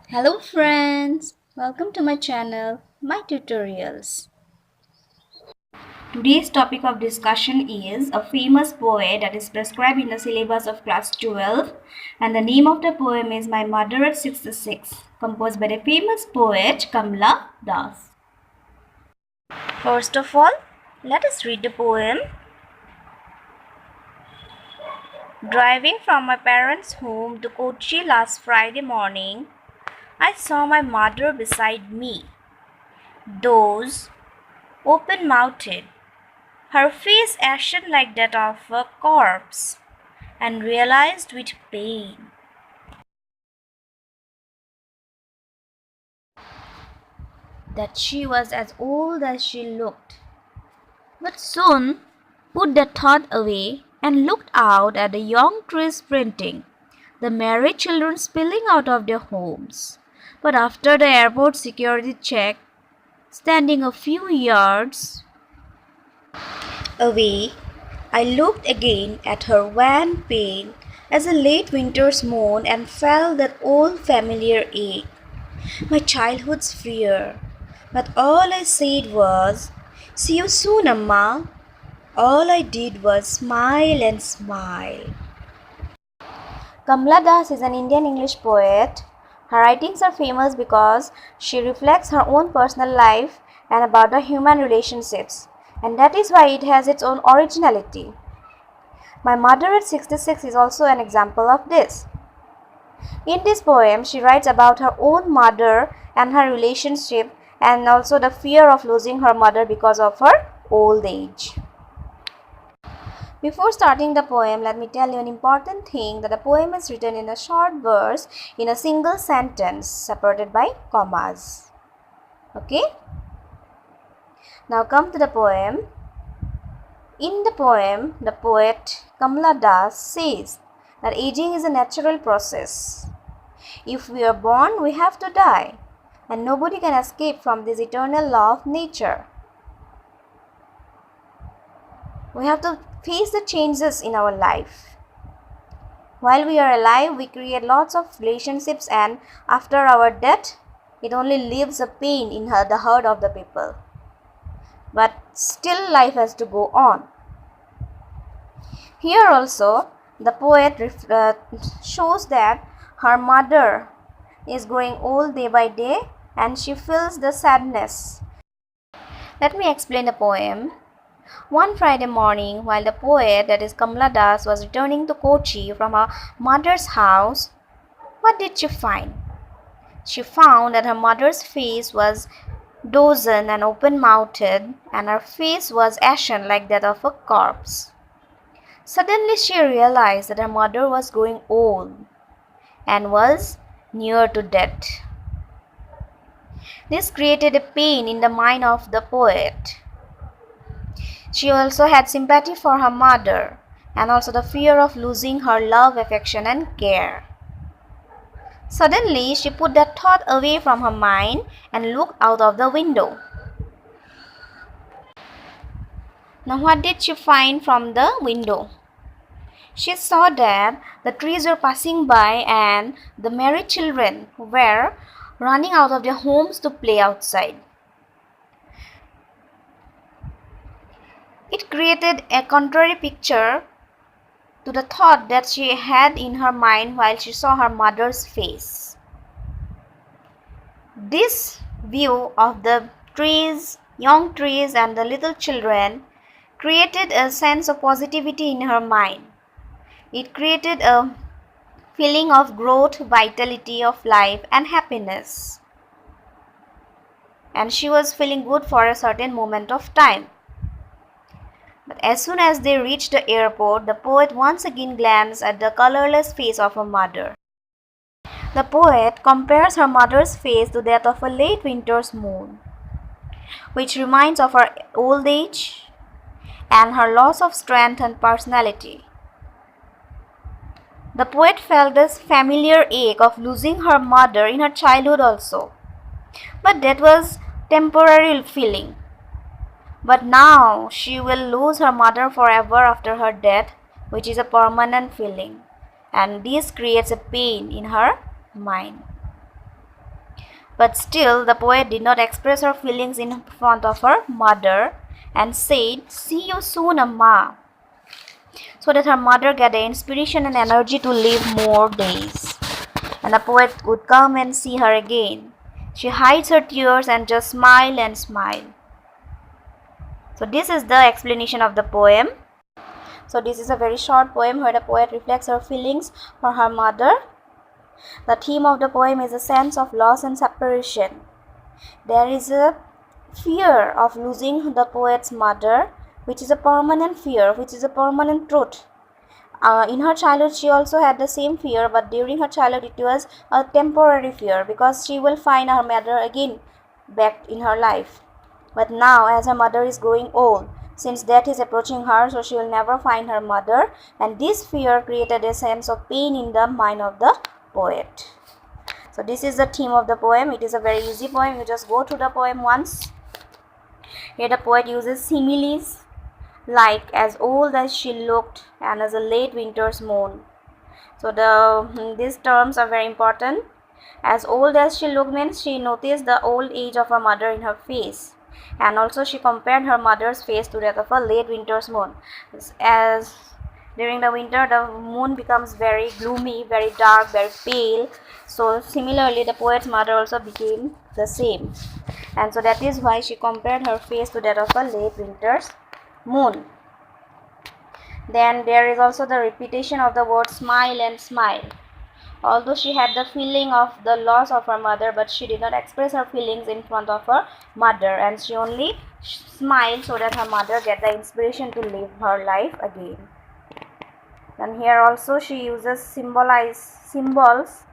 Hello friends, welcome to my channel, my tutorials. Today's topic of discussion is a famous poet that is prescribed in the syllabus of class 12, and the name of the poem is My Mother at 66, composed by the famous poet Kamala Das. First of all, let us read the poem. Driving from my parents' home to Kochi last Friday morning, I saw my mother beside me. Those open-mouthed, her face ashen like that of a corpse, and realized with pain that she was as old as she looked. But soon put that thought away and looked out at the young trees sprinting, the merry children spilling out of their homes. But after the airport security check, standing a few yards away, I looked again at her wan pale as a late winter's moon and felt that old familiar ache, my childhood's fear. But all I said was, "See you soon, Amma." All I did was smile and smile. Kamala Das is an Indian English poet. Her writings are famous because she reflects her own personal life and about the human relationships, and that is why it has its own originality. My Mother at 66 is also an example of this. In this poem, she writes about her own mother and her relationship, and also the fear of losing her mother because of her old age. Before starting the poem, let me tell you an important thing, that the poem is written in a short verse in a single sentence separated by commas. Okay? Now come to the poem. In the poem, the poet Kamala Das says that aging is a natural process. If we are born, we have to die, and nobody can escape from this eternal law of nature. We have to face the changes in our life. While we are alive, we create lots of relationships, and after our death, it only leaves a pain in the heart of the people. But still life has to go on. Here also, the poet shows that her mother is growing old day by day, and she feels the sadness. Let me explain the poem. One Friday morning, while the poet, that is Kamala Das, was returning to Kochi from her mother's house, what did she find? She found that her mother's face was dozen and open-mouthed, and her face was ashen like that of a corpse. Suddenly she realized that her mother was growing old and was near to death. This created a pain in the mind of the poet. She also had sympathy for her mother, and also the fear of losing her love, affection, and care. Suddenly, she put that thought away from her mind and looked out of the window. Now, what did she find from the window? She saw that the trees were passing by and the merry children were running out of their homes to play outside. It created a contrary picture to the thought that she had in her mind while she saw her mother's face. This view of the trees, young trees, and the little children created a sense of positivity in her mind. It created a feeling of growth, vitality of life, and happiness. And she was feeling good for a certain moment of time. But as soon as they reached the airport, the poet once again glanced at the colorless face of her mother. The poet compares her mother's face to that of a late winter's moon, which reminds of her old age and her loss of strength and personality. The poet felt this familiar ache of losing her mother in her childhood also. But that was temporary feeling. But now she will lose her mother forever after her death, which is a permanent feeling. And this creates a pain in her mind. But still, the poet did not express her feelings in front of her mother and said, "See you soon, Amma," so that her mother get the inspiration and energy to live more days. And the poet would come and see her again. She hides her tears and just smile and smile. So this is the explanation of the poem. So this is a very short poem where the poet reflects her feelings for her mother. The theme of the poem is a sense of loss and separation. There is a fear of losing the poet's mother, which is a permanent fear, which is a permanent truth. In her childhood, she also had the same fear, but during her childhood, it was a temporary fear because she will find her mother again back in her life. But now, as her mother is growing old, since death is approaching her, so she will never find her mother, and this fear created a sense of pain in the mind of the poet. So this is the theme of the poem. It is a very easy poem. You just go through the poem once. Here the poet uses similes like "as old as she looked" and "as a late winter's moon." So these terms are very important. As old as she looked means she noticed the old age of her mother in her face, and also she compared her mother's face to that of a late winter's moon. As during the winter the moon becomes very gloomy, very dark, very pale, so similarly the poet's mother also became the same, and so that is why she compared her face to that of a late winter's moon. Then there is also the repetition of the word smile and smile. Although she had the feeling of the loss of her mother, but she did not express her feelings in front of her mother, and she only smiled so that her mother get the inspiration to live her life again. And here also she uses symbols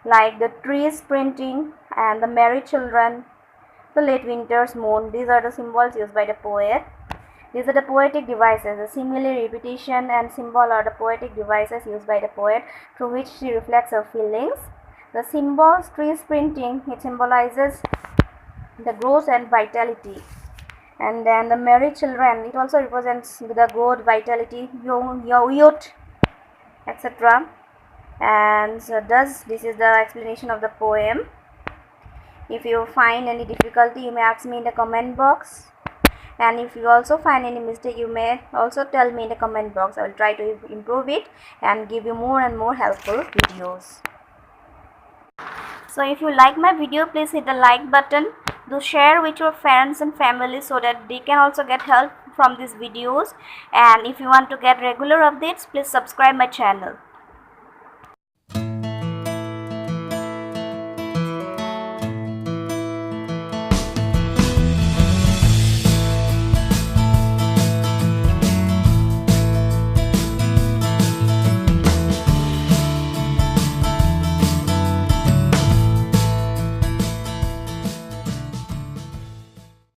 like the trees printing and the merry children, the late winter's moon. These are the symbols used by the poet. These are the poetic devices. The simile, repetition, and symbol are the poetic devices used by the poet through which she reflects her feelings. The symbols, trees printing, it symbolizes the growth and vitality. And then the merry children, it also represents the growth, vitality, youth, etc. And so thus this is the explanation of the poem. If you find any difficulty, you may ask me in the comment box. And if you also find any mistake, you may also tell me in the comment box. I will try to improve it and give you more and more helpful videos. So if you like my video, please hit the like button. Do share with your friends and family so that they can also get help from these videos. And if you want to get regular updates, please subscribe my channel.